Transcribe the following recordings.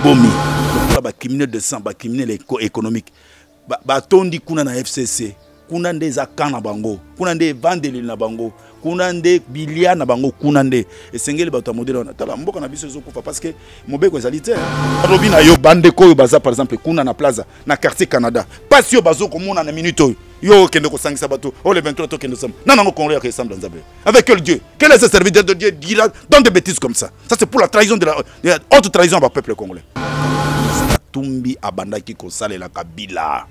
bomi ba criminel de sang ba criminel économique ba tondi kuna na FCC kuna nde za kana bango kuna nde vandeli na bango kuna nde bilia na bango kuna nde esengeli bato modèle na tala mboka na biso ezokufa parce que mobeko ezalité alobi na yo bande ko baza par exemple kuna na plaza na quartier Canada pas yo bazo komona na minute yo kende ko sangisa bato o le 23 to kende sam nanango congolais qui semble dans avec quel Dieu quel est ce serviteur de Dieu dit là dans des bêtises comme ça c'est pour la trahison de la haute trahison à peuple congolais tumbi abandaki ko salela Kabila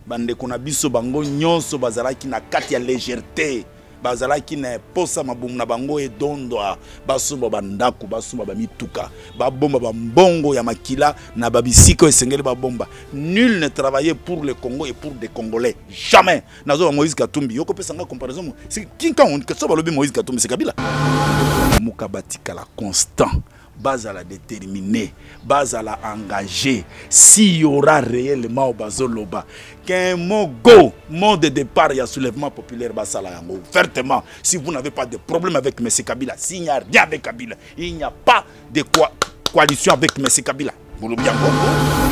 bande kuna biso bango nyonso bazalaki na kati ya légèreté bazalaki na posa mabumu na bango edondwa basumba bandako basumba bamituka babomba bambongo ya makila na babisiko esengeli babomba nul ne travaillait pour le Congo et pour des Congolais jamais nazo Moïse Katumbi yoko pesa nga comparaison c'est kinka on que ça balobi Moïse Katumbi c'est Kabila mukabatika la constant base à la déterminer, base à la engager. S'il y aura réellement au Bazoloba, qu'un mot de départ, il y a soulèvement populaire, ouvertement. Si vous n'avez pas de problème avec M. Kabila, s'il n'y a rien avec Kabila, il n'y a pas de coalition avec M. Kabila.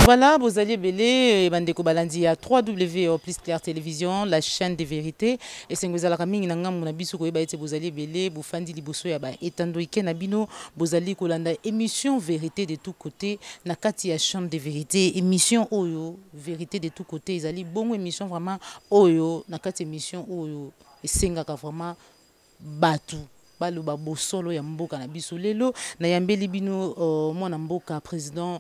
Voilà, vous allez belé, Bandeko Balandi à 3W plus Claire Télévision, la chaîne des vérités. Et c'est que vous allez ramener un gamme na biso ko eba vous allez belé, vous fandi liboso ya ba etando ike na bino, vous allez kolanda émission vérité de tous côtés, na kati ya chaîne des vérités, émission oyo, vérité de tous côtés, ils allaient bon émission vraiment oyo, na kati émission oyo, et sengaka vraiment batu. Baluba bosolo ya mboka na biso lelo na yambeli bino mwana mboka président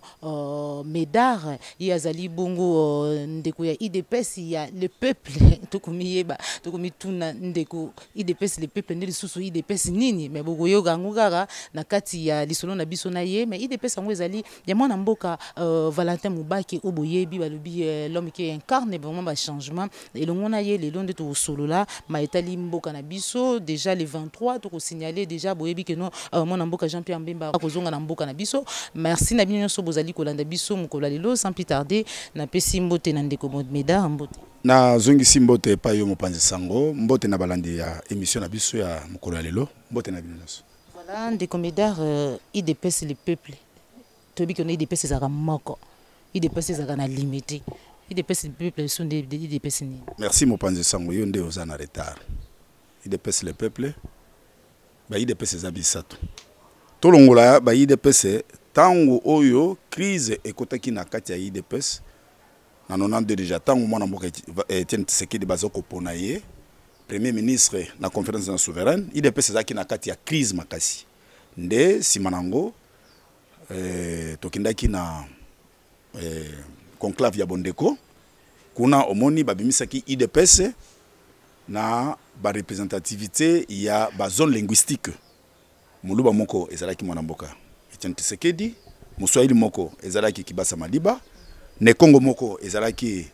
Médard yazali bongo ndeko ya IDPS ya le peuple tokomiyeba tokomituna ndeko IDPS le peuple ndeli susu IDPS nini mais boko yoga ngugara na kati ya lisolo na biso na ye mais IDPS ngo ezali ya mwana mboka Valentin Mubaki oboyebi balobi l'homme qui incarne vraiment ba changement et le ngona ye lelo nde to solo la ma etali mboka na biso déjà le 23 to signaler déjà boyebi que non mon mboka Jean-Pierre Mbemba kozonga na mboka na biso merci na bino so bozali kolanda biso mokolo lelo sans plus tarder na pesi mbote na ndeko Médard mbote na zongi simbote pa yo mopanzi sango mbote na balandi ya émission na biso ya mokolo lelo mbote na bino voilà ndeko Médard IDPS le peuple tobi que no IDPS za moko IDPS za na limité IDPS le peuple sont des IDPS ni merci mopanzi sango yo nde ozana retard IDPS le peuple ba IDPS zabisato tolongola ba IDPS tango oyo crise ekotaki na kati ya IDPS na 92 déjà tango mwana mboka Etienne Tshisekedi bazoko pona ye premier ministre na conférence na souveraine IDPS zaki na kati ya crise makasi nde simanango tokindaki na conclave ya Bondeko kuna omoni babimisaki IDPS na ba représentativité ya ba zone linguistique muluba moko ezalaki mwana mboka Etienne Tshisekedi Muswahili moko ezalaki Kibasa Madiba ne Congo moko ezalaki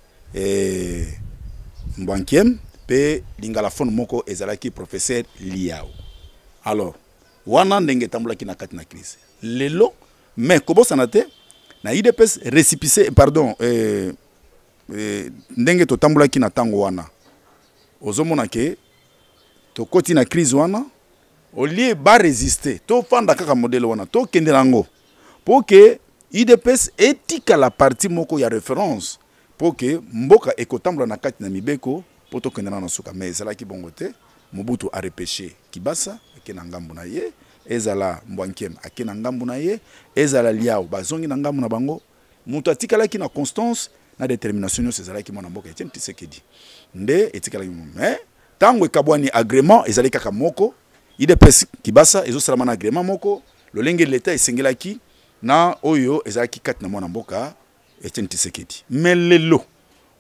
Mbwankiem pe lingalaphone moko ezalaki professeur Liao alors wana ndenge tambulaki na kati na crise lelo mais kobosana te na IDPS récipicé pardon ndenge to tambulaki na tango wana ozomona ke to koti na crise wana au lieu ba résister to fanda kaka modèle wana to kendelango pour que IDPS etika la partie moko ya référence pour que mboka ekotambla na kati na mibeko pour to kendela na suka mais ezala ki bongo te Mobutu a repêché Kibasa akena ngambu na ye ezala Mbwankiem akena ngambu na ye ezala Liao bazongi na ngambu na bango mutu atikala ki na constance na détermination ezala ki mwana mboka Etienne Tshisekedi nde etikala ki mais tango ekabwani agrément ezali kaka moko IDPS Kibasa ezosala na agrément moko lolenge l'état esengelaki na oyo ezalaki kati na mwana mboka Etienne Tshisekedi mais lelo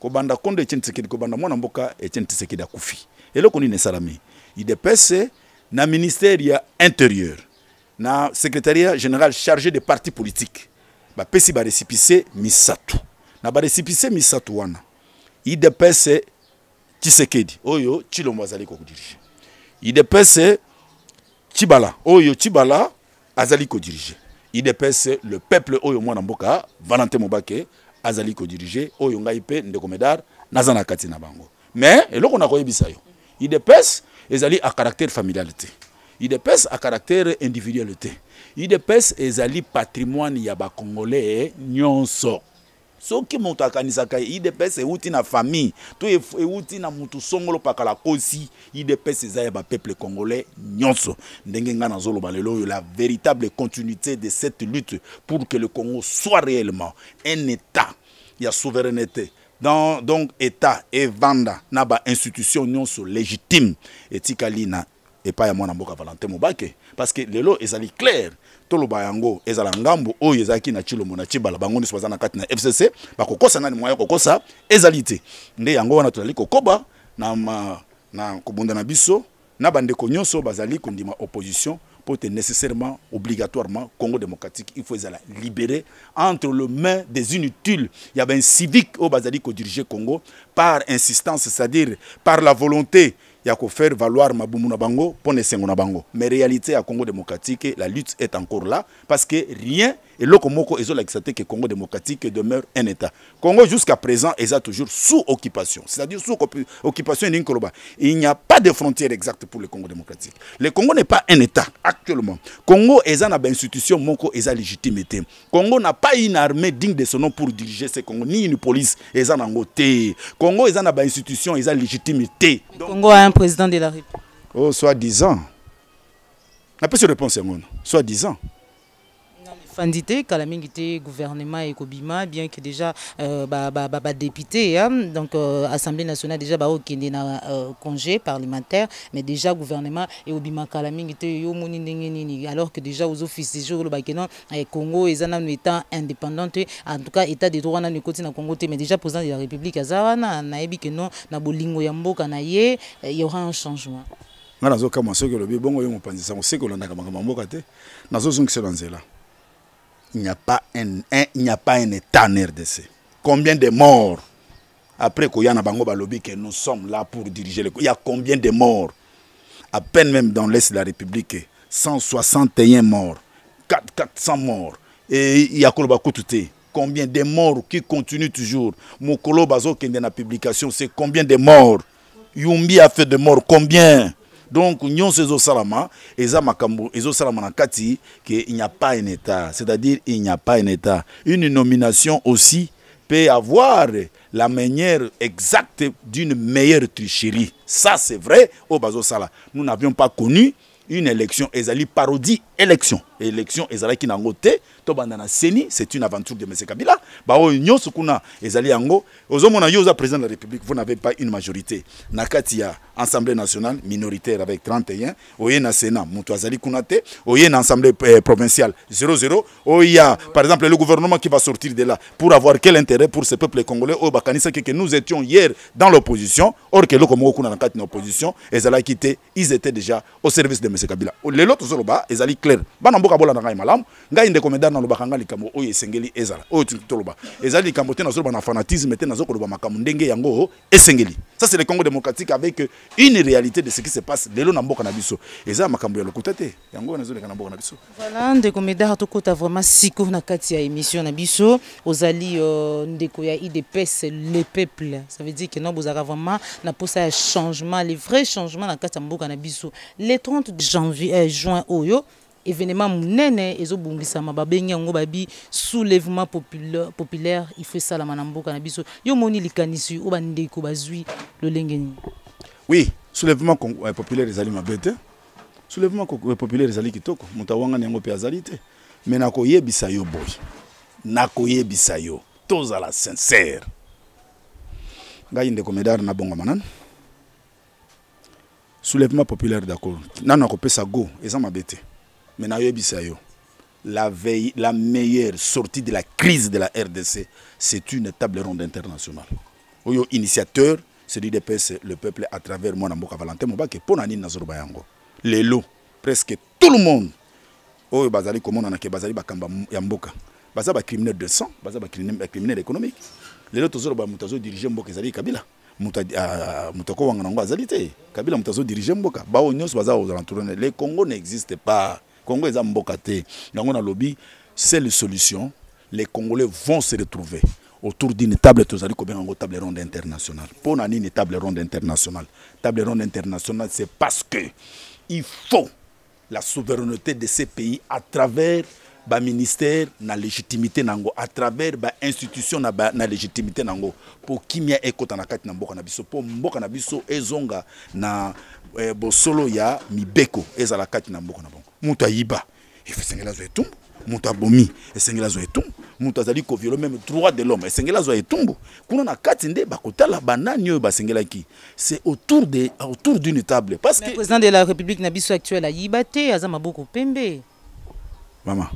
kobanda kondo Etienne Tshisekedi kobanda mwana mboka Etienne Tshisekedi akufi eloko nini esalami IDPS na ministère ya intérieur na secrétariat général chargé des partis politiques ba pesi ba récépissé misatu na ba récépissé misatu wana IDPS Tshisekedi oyo Tshilombo azali ko dirige IDPS Tshibala oyo Tshibala azali ko dirige IDPS le peuple oyo mwana mboka Valentin Mubaki azali ko dirige oyo ngai pe ndeko Médard nazana kati na bango mais eloko na koyebisa yo IDPS ezali à caractère familialité UDPS a caractère individualité. UDPS ezali patrimoine ya ba Congolais nyonso. Soki moto akanisaka UDPS euti na famille, to euti na mutu songolo pakala kosi, UDPS ezaya ba peuple congolais nyonso. Ndenge nga nazolo balelo la véritable continuité de cette lutte pour que le Congo soit réellement un état, il y a souveraineté. Donc état et vanda na ba institution nyonso légitime etikali na epa ya mwana mboka Valentin Mubake parce que lelo ezali clair. Toloba yango ezala ngambo oyo ezaki na Chilombo na Chibala bango niso bazana kati na FCC bakokosa nani moya kokosa ezalité nde yango wana tolali kokoba na kobunda na biso na bandeko nyonso bazali kondima opposition pour être nécessairement obligatoirement Congo démocratique il faut ezala libérer entre les mains des inutiles. Il y avait un civique au bazali ko diriger Congo par insistance, c'est-à-dire par la volonté il y a qu'à faire valoir Maboumou na bango pour ne sengo na bango. Mais réalité à Congo démocratique, la lutte est encore là parce que rien et l'okomoko ezo l'accepter que Congo démocratique demeure un état. Congo jusqu'à présent est toujours sous occupation, c'est-à-dire sous occupation d'Inkoloba. Il n'y a pas de frontière exacte pour le Congo démocratique. Le Congo n'est pas un état actuellement. Congo est une institution moko est légitimité. Congo n'a pas une armée digne de son nom pour diriger ce Congo ni une police est en côté. Congo est une institution est légitimité. Congo a un président de la République. Oh, soi-disant. La personne réponse est non. Soi-disant. Fandité, Kalamingité, gouvernement et Kobima, bien que déjà député, donc Assemblée nationale déjà qui est na congé parlementaire, mais déjà gouvernement et Obima Kalamingité yo moni nini alors que déjà aux offices des jours le Bakeno Congo et un état indépendant, en tout cas état de droit na côté na Congo mais déjà président de la République azarana na ebi que non na bolingo ya mboka na ye il y aura un changement. Nga nazo kama soko le bongo yo mopanzisa on sait que l'on a kama mboka te nazo zongisa lanzela. Il n'y a pas un état en RDC. Combien de morts après Koyana Bango Balobi que nous sommes là pour diriger le... Il y a combien de morts? À peine même dans l'Est de la République, 161 morts, 400 morts. Et il y a combien de morts qui continuent toujours? Mokolo Bazo qui est dans la publication, c'est combien de morts? Yumbi a fait de morts, combien? Donc, nous salama, qu'il n'y a pas un état. C'est-à-dire qu'il n'y a pas un état. Une nomination aussi peut avoir la manière exacte d'une meilleure tricherie. Ça, c'est vrai au Bazo Sala. Nous n'avions pas connu une élection. Ezali parodie élection. Élection Ezali qui n'a ngoté. Tobandana Seni, c'est une aventure de M. Kabila. Bao Union Sukuna Ezali Ango. Ozomona Yoza président de la République, vous n'avez pas une majorité. Nakatia, Assemblée nationale, minoritaire avec 31. Oye na Sénat, Moutou Azali Kunate. Oye na Assemblée provinciale, 0-0. Oya, par exemple, le gouvernement qui va sortir de là pour avoir quel intérêt pour ce peuple congolais. Au Bakanisa, que nous étions hier dans l'opposition. Or que le Congo Kuna Nakati dans l'opposition, Ezala quitté, ils étaient déjà au service de M. Kabila. Les autres Zoloba, Ezali clair. Banamboka Bola Nangai Malam, Ngaï de Comédar dans le Bakanga Likamo, Oye Sengeli Ezala, Oye Toloba. Ezali Kambote dans le fanatisme, maintenant Zokoloba Makamundenge Yango, et Sengeli. Ça, c'est le Congo démocratique avec une réalité de ce qui se passe. Les lots Namboka Nabiso. Ezala Makambo le Kotate. Yango Nazole Namboka Nabiso. Voilà, de Comédar Tokota vraiment siko Nakati à émission Nabiso. Ozali Ndekoya IDPS, le peuple. Ça veut dire que non, vous avez vraiment n'a pas un changement, les vrais changements dans Nakati Mboka Nabiso. Le 30 janvier, juin, Oyo. Événement munene ezobungisa mababengi yango babi soulèvement populaire il faut ça la manamboka na biso yo moni likanisi o bandeko bazui le lengeni. Oui, soulèvement populaire ezali mabete. Soulèvement populaire ezali kitoko mutawanga nyango pe azalite. Mais nakoyebisa yo boy. Nakoyebisa yo tozala sincère. Ngai ndeko medar na bonga manan. Soulèvement populaire d'accord. Nana kopesa go eza mabete. Mais la meilleure sortie de la crise de la RDC, c'est une table ronde internationale. Oyo initiateur, c'est l'UDPS, le peuple à travers moi, Namboka Valentin Mubake, pour Nani Nazorbayango. Les lots, presque tout le monde. Oyo Bazali, comme on a que Bazali Bakamba Yamboka. Bazaba criminel de sang, Bazaba criminel économique. Les lots, tous les dirigeants Mboka Zali Kabila. Moutako Wanganango Azalité. Kabila Moutazo dirigeant Mboka. Bao Nyos Baza aux alentours. Les Congo n'existent pas. Congo est en Mbokate. Dans le lobby, c'est la solution. Les Congolais vont se retrouver autour d'une table table ronde internationale. Pour une table ronde internationale. Table ronde internationale, c'est parce que il faut la souveraineté de ces pays à travers le ministère na légitimité nango, à travers l'institution na légitimité nango, pour kimia ekota na kati na mboka na biso, pour mboka na biso ezonga na bosolo ya mibeko ezala kati na mboka na bongo. Mutu ayiba, efesengela zo etumbu, mutu abomi, esengela zo etumbu, mutu azali ko violer même droit de l'homme, esengela zo etumbu. Kuna na kati nde bakotala banani oyo basengela ki. C'est autour d'une table parce que le président de la République na biso actuel ayiba te aza maboko pembe. Mama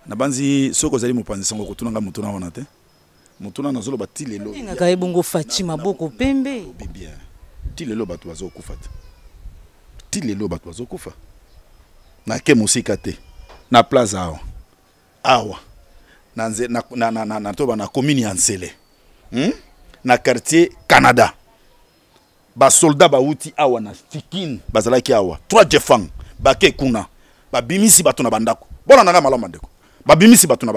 nabanzi soko zali mopanzi sango kotuna nga mutuna wana te. Mutuna nazolo ba tilelo. Ngaka ebongo Fatima boko pembe. Bien. Tilelo batu bazo kufa. Tilelo batu bazo kufa. Na ke musika te. Na plaza awa. Awa. Na toba na commune ya Nsele. Na quartier Canada. Ba soldat ba uti awa na Fikine bazalaki awa. 3 Jefang bake kuna. Ba bimisi batu na bandako. Bona nanga malama ndeko. Ba bimisi batu na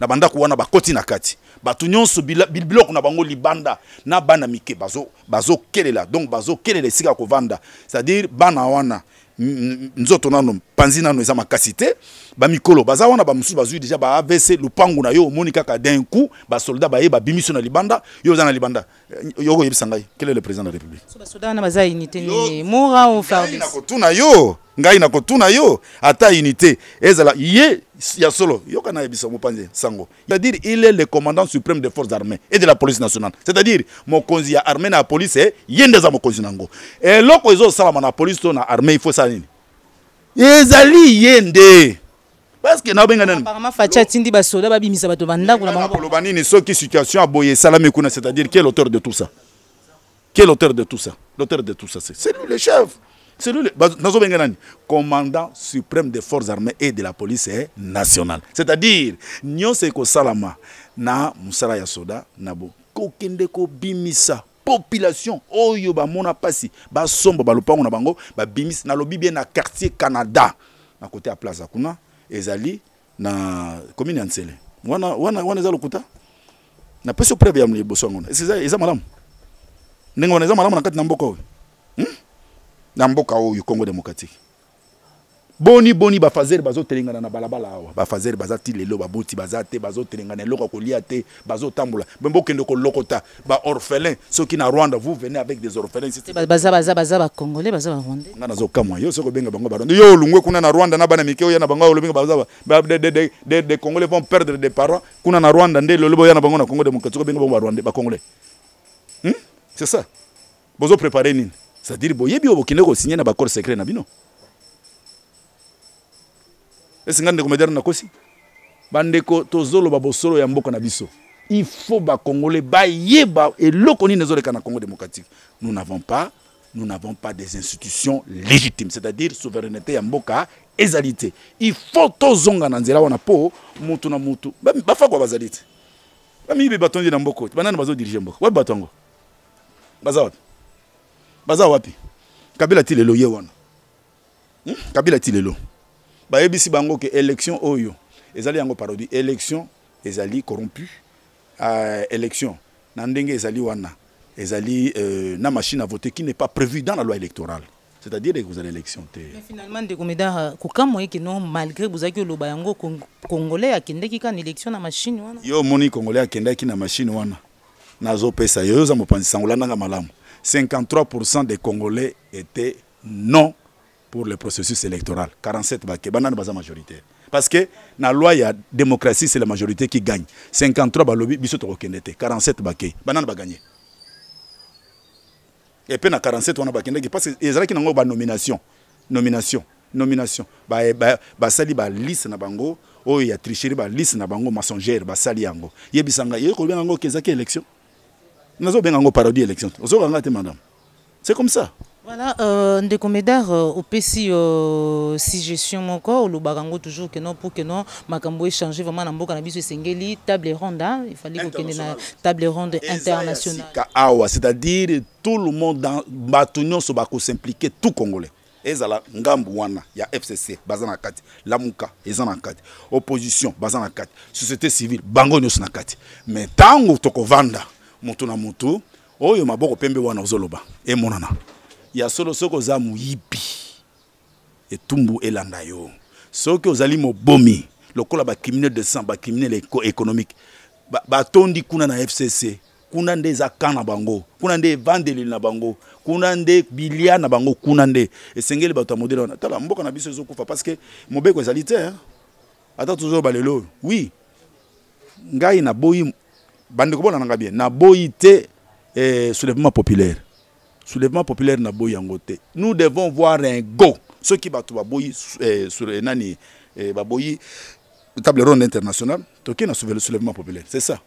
bandako wana bakoti na kati. Batu nyonso biloko na bango libanda na bana mike bazo kelela. Donc bazo kelela sika ko vanda. C'est-à-dire bana wana nzoto nano panzi nano eza makasi te ba mikolo baza wana ba musu bazui déjà ba AVC lupangu na yo omoni kaka d'un coup ba soldat ba yeba bimiso na libanda yo za na libanda yo ko yebisa ngai quel est le président de la République so ba soldat na baza unité ni mora o fardi na kotuna yo ngai na kotuna yo ata unité ezala ye ya solo yo kana yebisa mopanzi sango c'est-à-dire il est le commandant suprême des forces armées et de la police nationale c'est-à-dire mokonzi ya armée na police yende za mokonzi nango et loko ezo sala na police to na armée il faut ça nini ezali yende parce que na benga nani apparemment facha tindi ba soda ba bimisa bato bandako na bango lo banini soki situation aboye salame kuna c'est-à-dire quel auteur de tout ça l'auteur de tout ça c'est lui le chef. C'est lui le commandant suprême des forces armées et de la police nationale. C'est-à-dire, nyo seko salama na musala ya soda nabo kokende ko bimisa population oyo ba mona pasi ba sombo ba lupango na bango ba bimis na lobi bien na quartier Canada na côté à Plaza kuna ezali na commune ya Nsele. Wana za lokuta na peso preuve ya mliboso ngona. Eza malamu. Nengo eza malamu na kati na mboka oyo. Na mboka oyo Congo démocratique. Boni ba fazer bazo telengana na balabala awa. Ba fazer bazati lelo baboti bazate bazo telengana loko kolia te bazo tambola. Mboka ndeko lokota ba orphelin ceux qui na Rwanda vous venez avec des orphelins c'est baza ba congolais baza ba rwandais. Ngana zo kamwa yo soko benga bango barondo yo lungwe kuna na Rwanda na bana mikeo ya na bango lobenga baza des congolais vont perdre des parents kuna na Rwanda nde lolobo ya na bango na Congo démocratique benga bango rwandais ba congolais. C'est ça. Bozo préparer nini? C'est-à-dire boyebi obokine ko signer na accord secret na bino. Est-ce ngande ko mederne na kosi? Bandeko tozolo babosolo ya mboka na biso. Il faut ba congolais ba yeba eloko ni nezoleka na Congo démocratique. Nous n'avons pas des institutions légitimes, c'est-à-dire souveraineté ya mboka ezalité. Il faut tozonga na nzela wana po mutu na mutu. Ba fa kwa bazalite. Ba mibe batondi na mboko. Banana bazo diriger mboka. Wa batongo. Baza wapi? Kabila tilelo ye wana. Kabila tilelo. Ba yebisi bango ke élection oyo. Ezali yango parodie. Élection ezali corrompu. Élection na ndenge ezali wana. Ezali na machine à voter qui n'est pas prévue dans la loi électorale. C'est-à-dire que vous allez élection. Mais finalement de komeda kokamwe ke non malgré bozaki loba yango congolais akendeki kan élection na machine wana. Yo moni congolais akendeki na machine wana. Nazo pesa yo za mopanzi sangola nanga malamu. 53% des Congolais étaient non pour le processus électoral. 47 baké, banane baza majoritaire. Parce que dans la loi, il y a démocratie, c'est la majorité qui gagne. 53 balobi, biso to kendete. 47 baké, banane ba gagner. Et puis na 47 on a bakendeki parce que ezala ki nango ba nomination. Ba sali ba liste na bango, o ya tricherie ba liste na bango mensongère ba sali yango. Yebisanga yeko bien nango kezaki élection. Nous avons parodie élection. C'est comme ça. Voilà, ndeko medar au PC suggestion mon corps le barango toujours que non pour que non makambo échanger vraiment na mboka na biso sengeli table ronde il fallait que na table ronde internationale. C'est-à-dire tout le monde dans batonyon so bako s'impliquer tout congolais. Ezala ngambu wana ya FCC bazana kati lamuka ezana kati opposition bazana kati société civile bango nyos na kati mais tango tokovanda mutu na mutu oyo maboko pembe wana ozoloba e monana ya solo soko za muyibi et tumbu elanda yo. Ce que vous allez me bomi, le col ba criminel de sang, ba criminel économique, ba tondi kuna na FCC, kuna nde zakana bango, kuna nde vandeli na bango, kuna nde bilia na bango, kuna nde esengeli ba to modèle na tala mboka na biso ezokufa parce que mobeko ezalité hein. Attends toujours balelo. Oui. Ngai na boyi bande ko bona nga bien. Na boyi te soulèvement populaire. Soulèvement populaire na boyi yangote. Nous devons voir un go. Ceux qui battent baboyi sur nani baboyi table ronde internationale, toki na soulèvement populaire. C'est ça.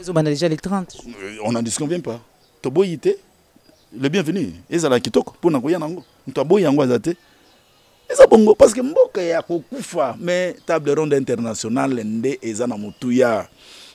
On a déjà les 30. On n'en disconvient pas. To boyi te le bienvenu. Ezala kitoko pour na koya nango. To boyi yango azate. Bongo parce que mboka ya kokufa mais table ronde internationale nde ezana mutuya.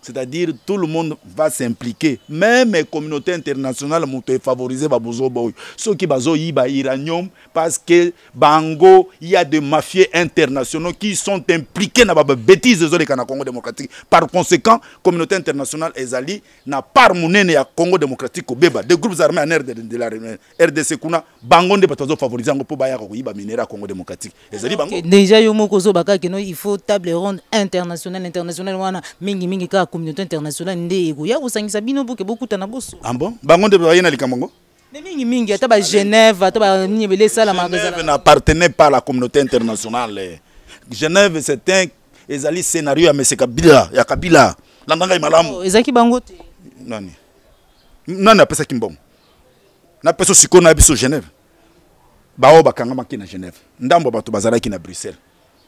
C'est-à-dire tout le monde va s'impliquer. Même les communautés internationales sont favorisées par Bozo Boy. Ceux qui bazo yiba iranium parce que Bango, il y a des mafieux internationaux qui sont impliqués dans les bêtises de Congo démocratique. Par conséquent, la communauté internationale ezali n'a pas monnaie à Congo démocratique au Beba. Des groupes armés en de la RDC kuna Bango ne pas favoriser pour baya ko yiba minera Congo démocratique. Ezali Bango. Déjà yomo kozo baka que il faut table ronde internationale wana mingi ka communauté internationale ndeko ya usangisa bino buke beaucoup tana boso. Ah bon? Bango de bayena likamongo? Mingi ata ba Genève ata ba nyebele sala magaza. Genève n'appartenait pas à la communauté internationale. Genève c'est un ezali scénario ya Mese Kabila, ya Kabila. Landanga malamu. Ezaki bango te. Nani apesa kimbongo? Na peso sikona na biso Genève. Bao bakanga maki na Genève. Ndambo bato bazalaki na Bruxelles.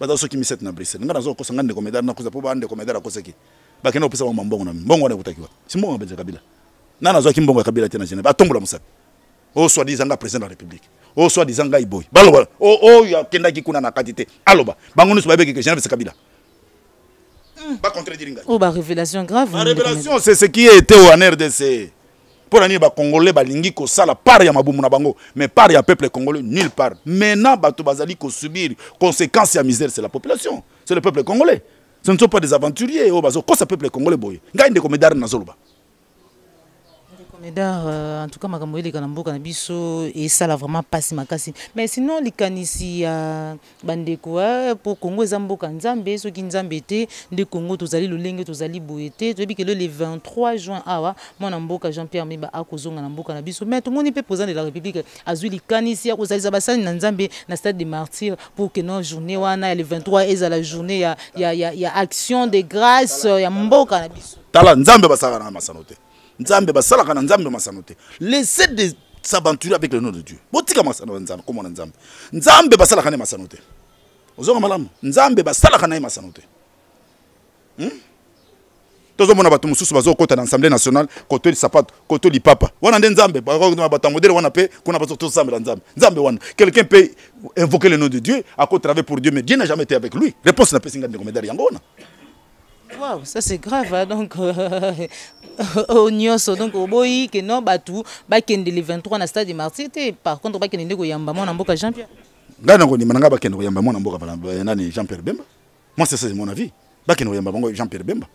Bato soki misete na Bruxelles. Ngana zo kosanga ndeko medar na koza po ba ndeko medar akosaki. Bakena opesa wa mbongo na mbongo na kutakiwa. Si mbongo benza Kabila. Nana zo kimbongo ya Kabila tena Genève. Atombola musapi. O soit disant président de la République. O soit disant Iboy. Baloba. O ya kenda ki kuna na katite. Aloba. Bango nusu babeke que Genève c'est Kabila. Pas contredire ngai. Oh ba révélation grave. La révélation c'est ce qui était au RDC. Pour les Congolais, balingi ko sala par ya mabumu na bango, mais par ya peuple congolais nulle part. Maintenant, bato bazali ko subir conséquences ya misère, c'est la population, c'est le peuple congolais. Ce ne sont pas des aventuriers. Oh bazo ko sa peuple congolais boy. Ngai ndeko medar na zoloba. En tout cas, makambo ele kana mboka na biso et ça là vraiment passe makasi. Mais sinon les kanisi ya bandeko pour Congo ezamboka nzambe soki nzambe te de Congo tozali lolenge tozali boyete toyebi que le 23 juin awa mwana mboka Jean-Pierre Meba akozonga na mboka na biso mais tout le monde peut président de la République azui li kanisi ya kozali basali na nzambe na stade des martyrs pour que non journée wana le 23 eza la journée ya action de grâce ya mboka na biso. Tala nzambe basaka na masanote. Nzambe basalaka na nzambe masanote. Laissez de s'aventurer avec le nom de Dieu. Botika masanote nzambe comme on nzambe. Nzambe basalaka na masanote. Ozonga malamu. Nzambe basalaka na masanote. Tozo mona batu mususu bazo kota na Assemblée nationale koto li sapato koto li papa. Wana nde nzambe ba bata modèle wana pe kuna bazo to nzambe la nzambe. Nzambe wana. Quelqu'un peut invoquer le nom de Dieu à cause travailler pour Dieu mais Dieu n'a jamais été avec lui. Réponse na pesinga de komedari yango wana. Wow, ça c'est grave hein? Donc au nyonso donc au boyi que non batu ba kende le 23 na stade de Martyrs par contre ba kende ko yamba mona mboka Jean-Pierre. Ngana ko ni mananga ba kende ko yamba mona mboka nani Jean-Pierre Bemba. Moi c'est mon avis. Ba kende ko yamba bongo Jean-Pierre Bemba.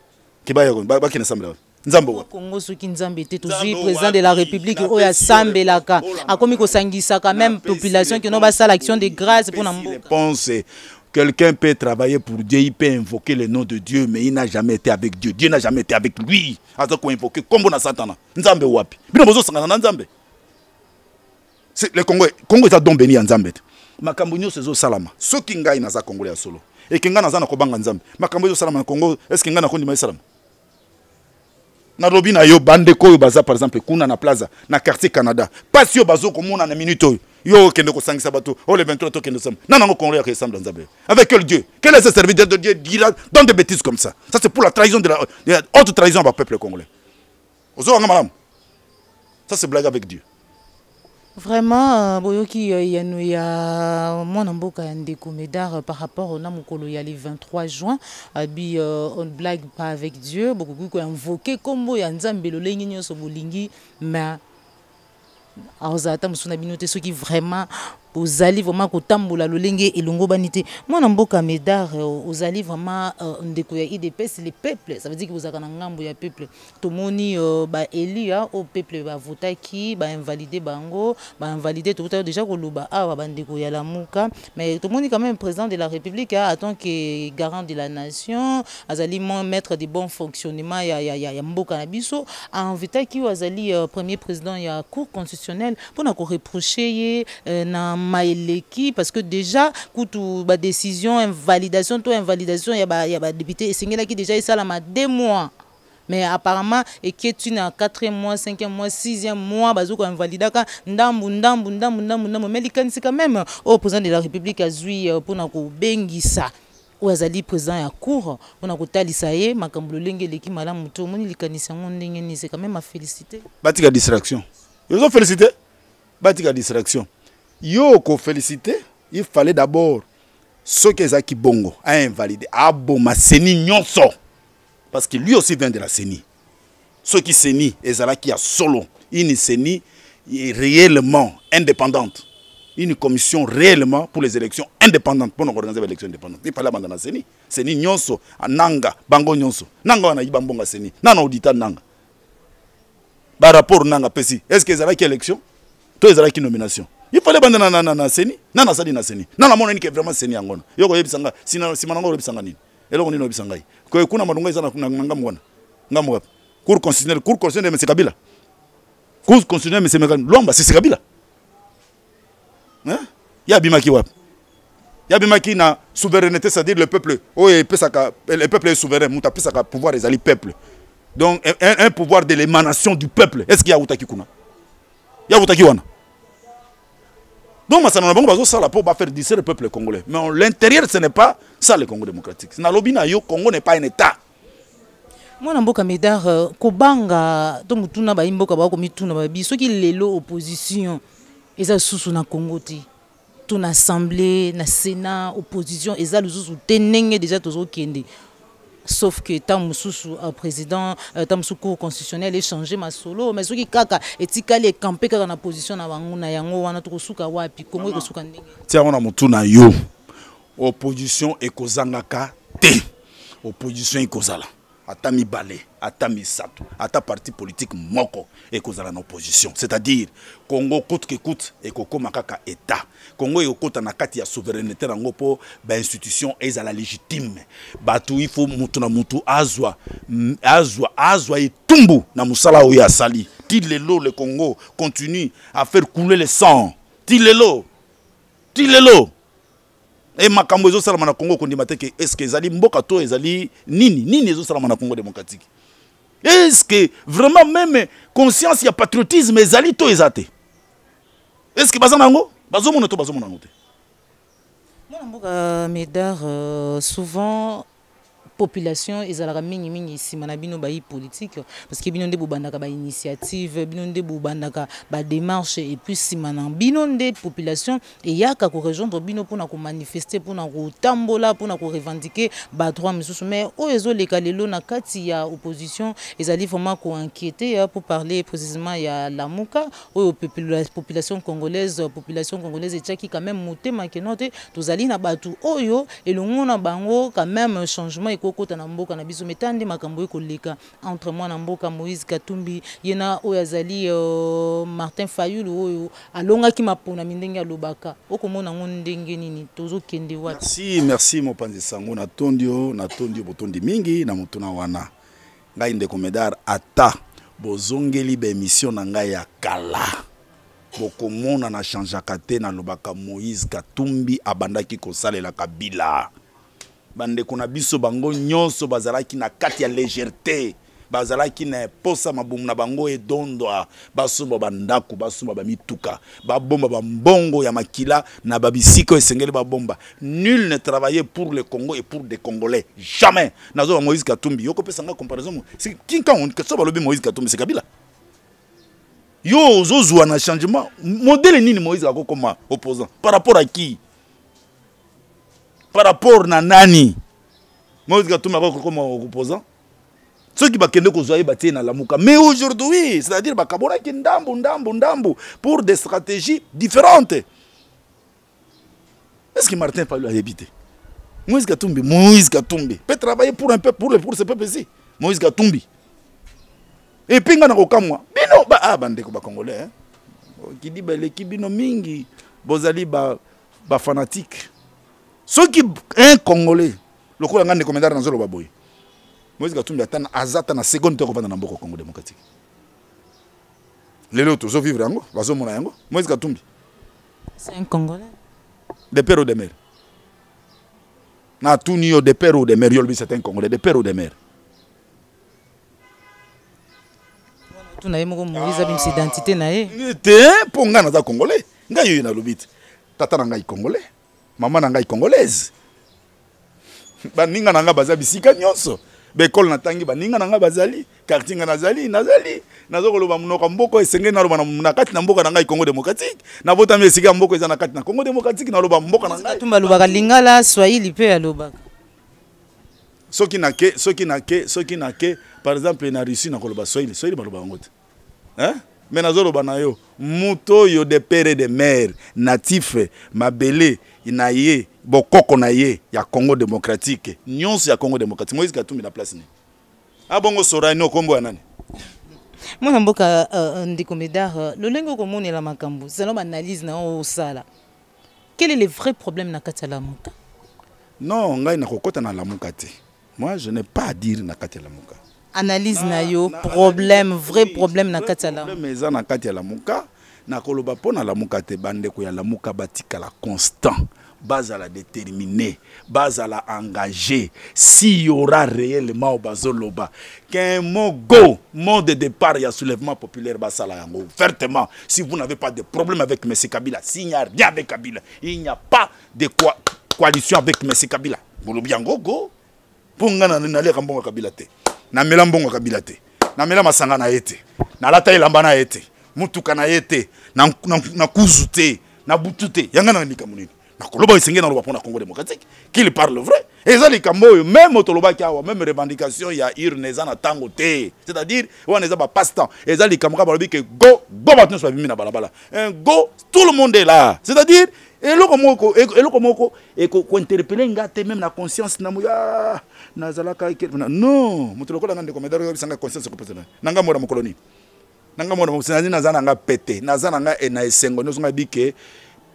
Ki ba yako ba kende sambela. Nzambo wa Congo soki nzambe te tozui président de la République oya sambelaka akomi ko sangisa quand même population que non ba sala action de grâce pour na mboka. Réponse quelqu'un peut travailler pour Dieu, il peut invoquer le nom de Dieu, mais il n'a jamais été avec Dieu. Dieu n'a jamais été avec lui. Alors qu'on invoque comme on a Satan. Nzambe wapi. Bino bozo sangana nzambe. C'est le Congo est à don béni en Nzambe. Makambo nyonso zo salama. Soki ngai na za Congolais solo. Et kinga na za na kobanga Nzambe. Makambo zo salama na Congo, est-ce que nga na kondima salama? Na lobi na yo bande ko baza par exemple kuna na plaza na quartier Canada. Pas yo bazo komona na minute yo kende ko sangisa bato o le 23 to kende sam non non Congolais qui ressemble Nzambe avec quel Dieu quel est ce serviteur de Dieu dira dans des bêtises comme ça c'est pour la trahison de la haute trahison par peuple congolais ozo nga malam ça c'est blague avec Dieu vraiment boyoki yanu ya mwana mboka ya ndeko Medar par rapport au namukolo ya le 23 juin abi on blague pas avec Dieu beaucoup ko invoquer kombo ya Nzambe lolengi nyonso bolingi mais alors ça musuna binote ceux qui vraiment ozali vraiment kotambola lolenge elongo banité moi na mboka Médard ozali vraiment ndeko ya IDPS les peuples ça veut dire que vous avez un ngambo ya peuple tomoni ba elia au peuple ba votaki ba invalider bango ba invalider tout à déjà koloba awa bandeko ya Lamuka mais tomoni quand même président de la République en tant que garant de la nation azali maître de bon fonctionnement ya mboka na biso invitaki azali premier président ya cour constitutionnelle pour na ko reprocher na maeleki parce que déjà kutu ba décision invalidation il y a député essengela qui déjà ça la 2 mois mais apparemment et qui est une 4e mois 5e mois 6e mois bazoko invalidaka ndambu mais likanisi quand même au président de la République azui pour na ko bengisa ou azali président ya cour on a kotalisa ye makambo lolenge leki malamu to moni likanisi ngo ndenge ni c'est quand même à féliciter batika distraction ils ont félicité batika distraction yo ko féliciter il fallait d'abord ceux qui ont bongo a invalidé a boma seni nyonso parce que lui aussi vient de la CENI ceux qui CENI ezala qui a solo une CENI réellement indépendante une commission réellement pour les élections indépendantes pour nous organiser les élections indépendantes il fallait abandonner la CENI CENI nyonso nanga bango nyonso nanga wana ibambonga CENI nana auditeur nanga ba rapport nanga pesi est-ce que ezala qui élection to ezala qui nomination il fallait abandonner na CENI nana sali na CENI nana mona ni que vraiment CENI angona yoko yebisanga sina simananga yebisanga nini eloko nini yebisanga yi ko kuna madunga izana ngambo wana ngambo cour constitutionnelle mais c'est Kabila cour constitutionnelle mais c'est Lomba c'est Kabila hein ya bimaki wapi ya bimaki na souveraineté c'est-à-dire le peuple le peuple est souverain muta pesaka pouvoir ezali peuple donc un pouvoir de l'émanation du peuple est-ce qu'il y a utaki kuna ya utaki wana donc ça n'a pas ça pour faire disser le peuple congolais mais en l'intérieur ce n'est pas ça le Congo démocratique na lobina yo Congo n'est pas un état moi na mboka Médard kobanga to mutuna ba imboka ba ko mituna ba biso ki lelo opposition eza susu na Congo ti tout na assemblée na sénat opposition eza lususu tenenge déjà tozo kende sauf que tant mususu président tant mususu cour constitutionnelle échanger ma solo mais soki kaka etikali e camper kaka na position na bango na yango wana to kosuka wapi Congo kosuka ndenge tia wana mutuna yo opposition ekozangaka te opposition ekozala ata mibale ata misato ata parti politique moko ekozala na opposition c'est-à-dire Congo coûte que coûte ekokoma kaka état Congo ekokota na kati ya souveraineté nango po ba institution ezala légitime batu il faut mutu na mutu azwa etumbu na musala oyo asali ti lelo le Congo continue à faire couler le sang ti lelo et makambo ezo salama na Congo kondima te que est-ce que ezali mboka to ezali nini ezo salama na Congo démocratique est-ce que vraiment même conscience ya patriotisme ezali to ezate est-ce que bazana ngo bazomona te moi na mboka Médard souvent population ezalaka mingi sima na bino ba politique parce que bino nde bobandaka ba initiative bino nde bobandaka ba démarche et puis sima na bino nde population et yaka ko rejoindre bino pour na ko manifester pour na ko tambola pour na ko revendiquer ba droit misusu mais o ezo leka lelo na kati ya opposition ezali vraiment ko inquiéter pour parler précisément ya Lamuka o population congolaise etchaki quand même motema ke note tozali na batu oyo elongo na bango quand même changement kota na mboka na biso metande makambo ekoleka entre moi na mboka Moïse Katumbi yena oyo azali Martin Fayulu oyo alongaki mapona mindenge alobaka okomona ngo ndenge nini tozo kende wapi merci mopanzi sango na tondio botondi mingi na mutuna wana ngai ndeko Médard ata bozongeli ba émission na ngai ya kala bokomona na changeaka te na lobaka Moïse Katumbi abandaki kosalela Kabila bande kuna biso bango nyonso bazalaki na kati ya légèreté bazalaki na posa mabumu na bango edondwa basomba bandaku basomba bamituka babomba bambongo ya makila na babisiko esengeli babomba nul ne travaillait pour le Congo et pour des Congolais jamais nazo Moïse Katumbi yoko pesa nga comparaison c'est kinka on que ça balobi Moïse Katumbi c'est Kabila yo zozwa na changement modèle nini Moïse akokoma opposant par rapport à qui par rapport na nani Moïse Katumbi comme opposant ceux qui bakende ko zoyer batie na Lamuka mais aujourd'hui c'est-à-dire bakabora ki ndambu pour des stratégies différentes Est-ce que Martin Fayulu a habité? Moïse Katumbi peut travailler pour un peuple, pour ce peuple-ci. Moïse Katumbi. Et puis, on a moi. Bino, bandeko ba Congolais. Qui dit, l'équipe bino mingi, bozali ba fanatique. Ceux qui, un Congolais, le coup, on a des commentaires dans le baboy. Moïse Katumbi attend azata na seconde te revendre dans le Congo démocratique. Les autres, ils vivent en Bazo Monayango. Moïse Katumbi. C'est un Congolais. Des pères ou des mères. Na tout nio des pères ou des mères, c'est un Congolais, des pères ou des mères. Tout n'a Moïse a une identité naé. T'es pour nga na Congolais. Nga yo na lobit. Tata na nga Congolais. Maman na nga Congolaise. Ba ninga na nga baza bisika nyonso. Bekol na tangi ba ninga na nga bazali. Quartier nga nazali. Nazo koloba munoko mboko esenge na loba na kati na mboka na nga Congo démocratique. Na vota mi esika mboko eza na kati na Congo démocratique na loba mboka na nga. Tumba loba lingala Swahili pe aloba. Soki na ke par exemple na Russie na koloba Swahili baloba ngote. Hein? Mais nazo loba na yo muto yo de père et de mère natif mabele inaye bokoko na ye ya Congo démocratique. Nyonso ya Congo démocratique. Moïse Katumbi na place ni. Abongo sora no kombo ya nani? Mwana mboka ndiko medar lolengo komone la makambo. C'est une analyse na o sala. Quel est le vrai problème na kati ya lamuka? Non, ngai na kokota na lamuka te. Moi je n'ai pas à dire na kati ya lamuka. Analyse na yo problème vrai problème na kati ya lamuka. Problème eza na kati ya lamuka na koloba pona lamuka te bandeko ya lamuka batika la constant. Base à la déterminer, base à la engager. S'il y aura réellement au Bazoloba, qu'un mot de départ, il y a soulèvement populaire, Basala Yango. Ouvertement, si vous n'avez pas de problème avec M. Kabila, s'il n'y a rien avec Kabila, il n'y a pas de coalition avec M. Kabila. Bolobiango, go. Pongana n'allez rambonga Kabila te. Na melambonga Kabila te. Na melamasanga na ete. Na lata elambana ete. Mutuka na ete. Na kuzute. Na butute. Yangana nika munini. Nakoloba isenge na loba pona Congo démocratique qu'il parle vrai et ça les kambo même otoloba kiawa même revendication ya irneza na tango te c'est-à-dire on est ba passe-temps et ça les kamera balobi que go batno so bimi na balabala un go tout le monde est là c'est-à-dire et le komoko et ko interpeller ngate même na conscience na muya na zalaka non mutolokola ngande komedaro bisanga conscience ko personnel nanga mora mokoloni nanga mora mo sinazina nazana nga pété nazana nga e na esengo no nga bike.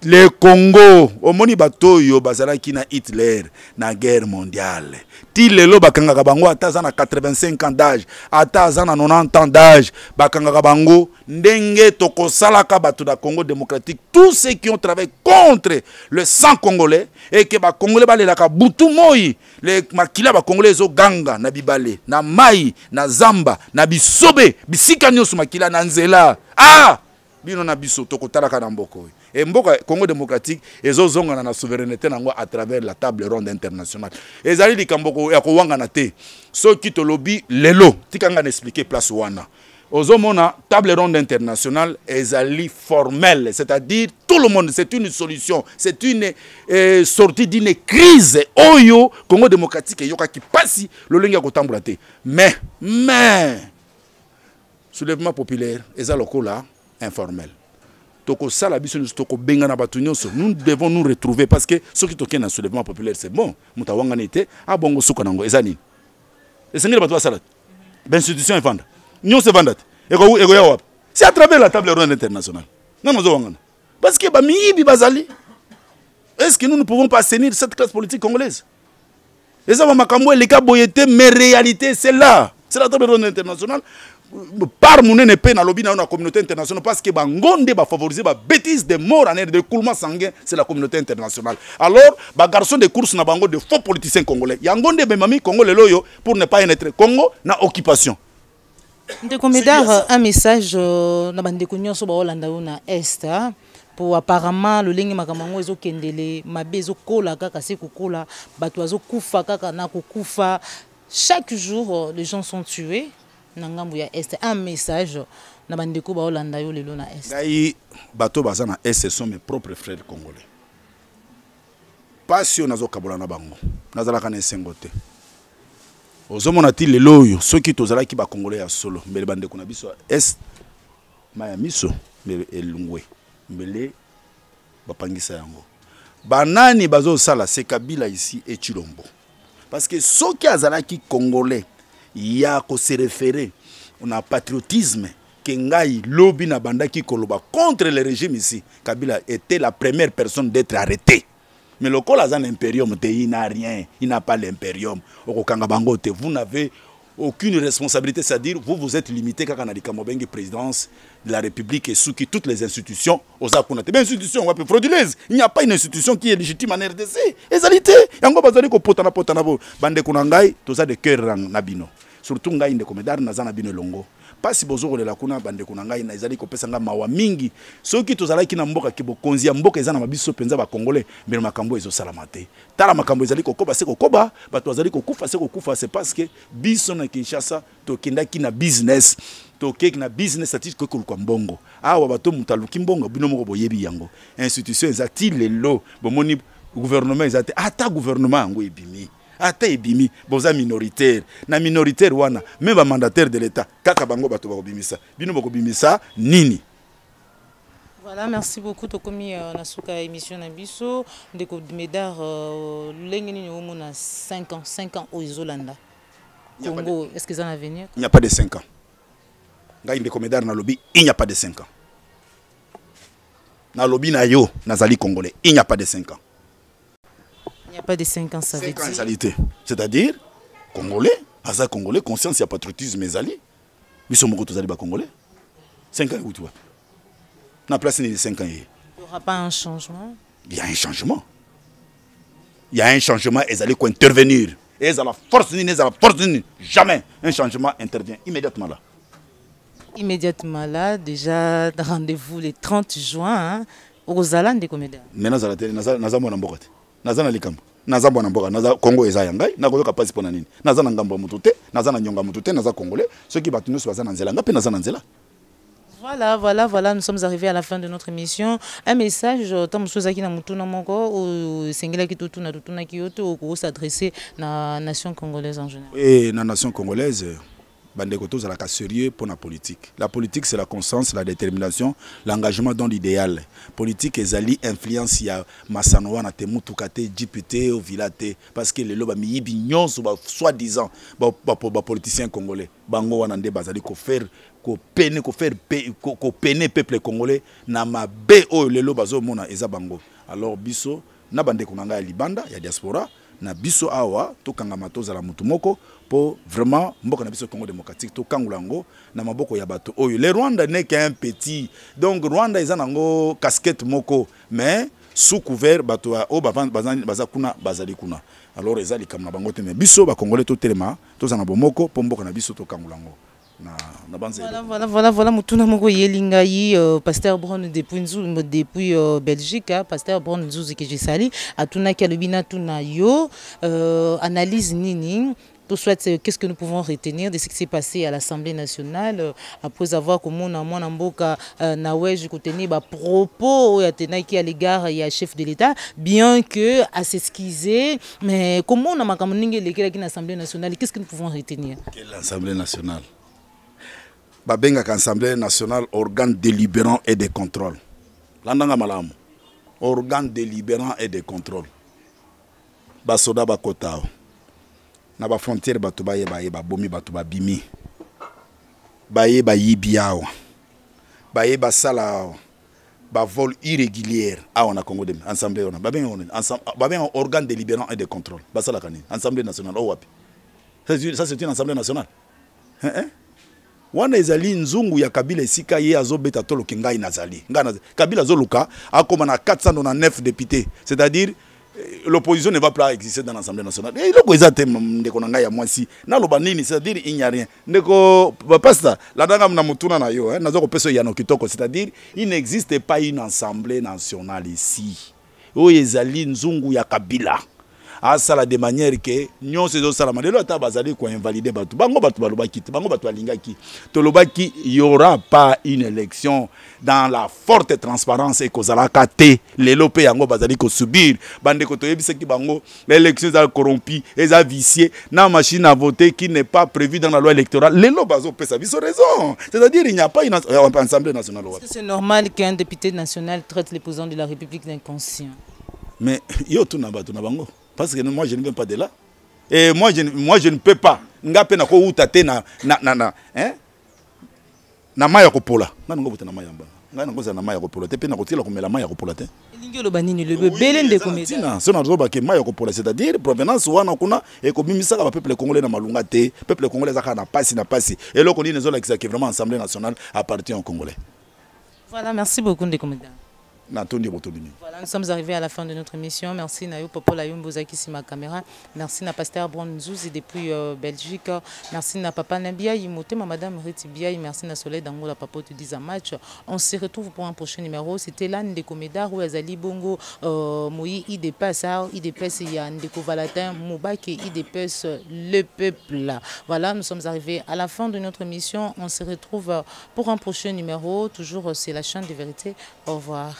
Le Congo, au moni batoyo bazalaki na Hitler na guerre mondiale. Ti lelo bakanga bango ata na 85 ans d'âge, ata na 90 ans d'âge, bakanga bango ndenge tokosalaka bato da Congo démocratique, tous ceux qui ont travaillé contre le sang congolais et que ba congolais balelaka butu moi, les makila ba congolais zo ganga na bibale, na mai, na zamba, na bisobe, bisika nyoso makila na nzela. Ah! Bino na biso tokotalaka na mboko. Et mboka Congo démocratique ezozonga na souveraineté nango à travers la table ronde internationale. Ezali likamboko ya kowanga na te. Soki to lobby lelo tikanga na expliquer place wana. Ozomona table ronde internationale ezali formelle, c'est-à-dire tout le monde, c'est une solution, c'est une sortie d'une crise oyo Congo démocratique yoka ki pasi lolenga kotambola te. Mais soulèvement populaire ezalokola informel. Nous devons nous retrouver parce que ceux qui toquent dans le soulèvement populaire, c'est bon. L'institution est vendue. Nous se vendons. C'est à travers la table ronde internationale. Parce que est-ce que nous ne pouvons pas assainir cette classe politique congolaise? Les mais réalité, c'est là. C'est la table ronde internationale. Par mon épée dans la communauté internationale parce que Bangonde va favoriser la bêtise de mort en air de coulement sanguin, c'est la communauté internationale. Alors, les garçons de course na bango de faux politiciens congolais. Yangonde bemami Congo le loyo pour ne pas être Congo na occupation. De commédar un message na bande konyo so ba Holanda na est pour apparemment le lingi makamango ezo kendele mabe ezo kola kaka se kokola bato azo kufa kaka na kokufa chaque jour les gens sont tués. Nangambu ya est un message na bandeko ba Holanda yo lelo na est. Ngai bato baza na est sont mes propres frères congolais. Pas si on azo kabola na bango. Nazala kana sengote. Ozomona ti lelo yo soki tozala ki ba congolais ya solo mbele bandeko na biso est maya miso mbele elungwe mbele bapangisa yango. banani bazo sala c'est Kabila ici et Chilombo. Parce que ceux qui azalaki congolais ya ko se référer on a patriotisme Kengai lobby na bandaki koloba contre le régime ici. Kabila était la première personne d'être arrêtée. Mais le col azan impérium il n'a rien, il n'a pas l'impérium. Vous n'avez aucune responsabilité, c'est-à-dire vous êtes limité quand on a dit que présidence de la République et sous qui toutes les institutions aux akunate. Mais institution frauduleuse, il n'y a pas une institution qui est légitime en RDC. Égalité, yango bazali ko potana bo bande kunangai to ça de cœur nabino. Surtout ngai inde komedar nazana bino longo. Pas si bozo de la kuna bande kunangai na ezali ko pesa nga mawa mingi. Soki to zalaki na mboka kibo konzi ya mboka ezana mabiso penza ba congolais, mais makambo ezo salamate. Tala makambo ezali ko koba se ko koba, ba to zali ko kufa se ko kufa, c'est parce que biso na Kinshasa to kendaki na business. To kek na business statistique ko ko mbongo. Awa bato mutaluki mbongo bino moko boyebi yango. Institution ezati lelo bomoni gouvernement ezati ata gouvernement ngo ebimi. Ata ebimi boza minoritaire na minoritaire wana même ba mandataire de l'état kaka bango bato ba kobimisa bino ba kobimisa nini. Voilà, merci beaucoup Tokomi nasuka émission na biso ndeko Médard lengeni ni omo na 5 ans au Zolanda. Congo, est-ce que ça va venir? Il n'y a pas de 5 ans. Ngai ndeko Médard na lobby, il n'y a pas de 5 ans. Na lobby na yo nazali congolais, il n'y a pas de 5 ans. Il n'y a pas de 5 ans, ça veut dire. C'est-à-dire, Congolais, Aza Congolais, conscience, il y a patriotisme, mais Ali. Nous sommes tous les Congolais. 5 ans, où tu vois? Na place, il y a 5 ans. Il n'y aura pas un changement? Il y a un changement. Il y a un changement, et ils allaient intervenir. Et ils ont la force, jamais un changement intervient immédiatement là. Immédiatement là, déjà, rendez-vous le 30 juin, au Zalande des comédiens. Maintenant, nazana likamba nazambo na mboka naza Congo eza yangai nakoyoka pasi pona nini nazana ngambo mutute nazana nyonga mutute naza congolais ceux qui battu nous bazana nzela ngape nazana nzela. Voilà, nous sommes arrivés à la fin de notre émission. Un message, tant que na mutuna moko ou sengela ki tutuna tutuna ki yoto ou s'adresser na nation congolaise en général. Et na nation congolaise bandeko to zalaka sérieux pour la politique. La politique c'est la constance, la détermination, l'engagement dans l'idéal. Politique ezali influence ya masanoa na temutu kate député au vilate parce que les loba miyibi nyonso ba soi-disant ba politiciens congolais. Bango wana nde bazali ko faire peuple congolais na mabe o le loba zo mona eza bango. Alors biso na bandeko nanga ya libanda ya diaspora na biso awa to kangama to zala mutu moko pour vraiment mboka na biso Congo démocratique to kangulango na maboko ya bato oyo. Le Rwanda n'est qu'un petit, donc Rwanda eza nango casquette moko mais sous couvert bato o baza kuna bazali kuna. Alors ezali kamna bango te mais biso ba congolais to telema to zana bomoko pour mboka na biso to kangulango. Voilà, mutuna moko yelingai pasteur Brown depuis Belgique, pasteur Brown Nzuzi que j'ai sali atuna kalobina tuna yo analyse nini tout soit qu'est-ce que nous pouvons retenir de ce qui s'est passé à l'Assemblée nationale après avoir comme on a mwana mboka naweje kotenir ba propos ya tenaki à l'égard ya chef de l'État bien que à s'excuser mais comment on a makambo ninge lekela ki na Assemblée nationale qu'est-ce que nous pouvons retenir? L'Assemblée nationale Babenga Assemblée nationale, organe délibérant et de contrôle. Landanga malamu. Organe délibérant et de contrôle. Basoda bakotao. Na ba frontière batu baye bomi batu bimi. Baye yibiao. Baye sala ba vol irrégulier a na Congo dem Assemblée on babenga organe délibérant et de contrôle. Basala kani Assemblée nationale o wapi. Ça c'est une Assemblée nationale. Wana ezali nzungu ya Kabila esika ye azobeta tolo kingai nazali. Kabila zoluka akoma na 499 députés. C'est-à-dire l'opposition ne va pas exister dans l'Assemblée nationale. Et loko ezate ndeko nanga ya mwasi. Na loba nini, c'est-à-dire il n'y a rien. Ndeko pasta la danga na mutuna na yo nazo ko peso ya no kitoko, c'est-à-dire il n'existe pas une Assemblée nationale ici. O ezali nzungu ya Kabila. À ça de manière que nous ces autres salamandés là tabazali ko invalider batu bango batu balobaki bango batu alingaki to lobaki il y aura pas une élection dans la forte transparence et kozalaka te les lopé yango bazali ko subir bande ko to yebiseki bango l'élection est corrompue et a vicié na machine à voter qui n'est pas prévue dans la loi électorale les lots bazo pesa biso raison c'est-à-dire il n'y a pas une Assemblée nationale. Est-ce que c'est normal qu'un député national traite les présidents de la République d'inconscient? Mais yo tout naba bango. Parce que moi je ne viens pas de là. Et moi je ne peux pas. Ngape na ko utate na hein? Na maya ko pola. Na ngo buta na maya mba. Nga ngo za na maya ko pola. Te pe na ko tila ko mela maya ko pola te. Lingi lo banini le bebele de comédie. Si on a besoin que maya ko pola, c'est-à-dire provenance wana kuna et ko bimisa ka peuple congolais na malunga te. Peuple congolais zaka na pasi na pasi. Et là qu'on dit les autres qui vraiment Assemblée nationale appartient aux Congolais. Voilà, merci beaucoup de comédien. Voilà, nous sommes arrivés à la fin de notre émission. Merci Nayo Popo Layumboza qui ma caméra. Merci na Pasteur Bronzouzi depuis Belgique. Merci na Papa Nabia Yimote, ma Madame Retibia. Merci na Soleil Dangola Papa tu dis un match. On se retrouve pour un prochain numéro. C'était l'âne de Coméda ou Azali Bongo Moui il dépasse Yann de Kovalatin Moubaki il dépasse le peuple. Voilà, nous sommes arrivés à la fin de notre émission. On se retrouve pour un prochain numéro. Toujours c'est la chaîne de vérité. Au revoir.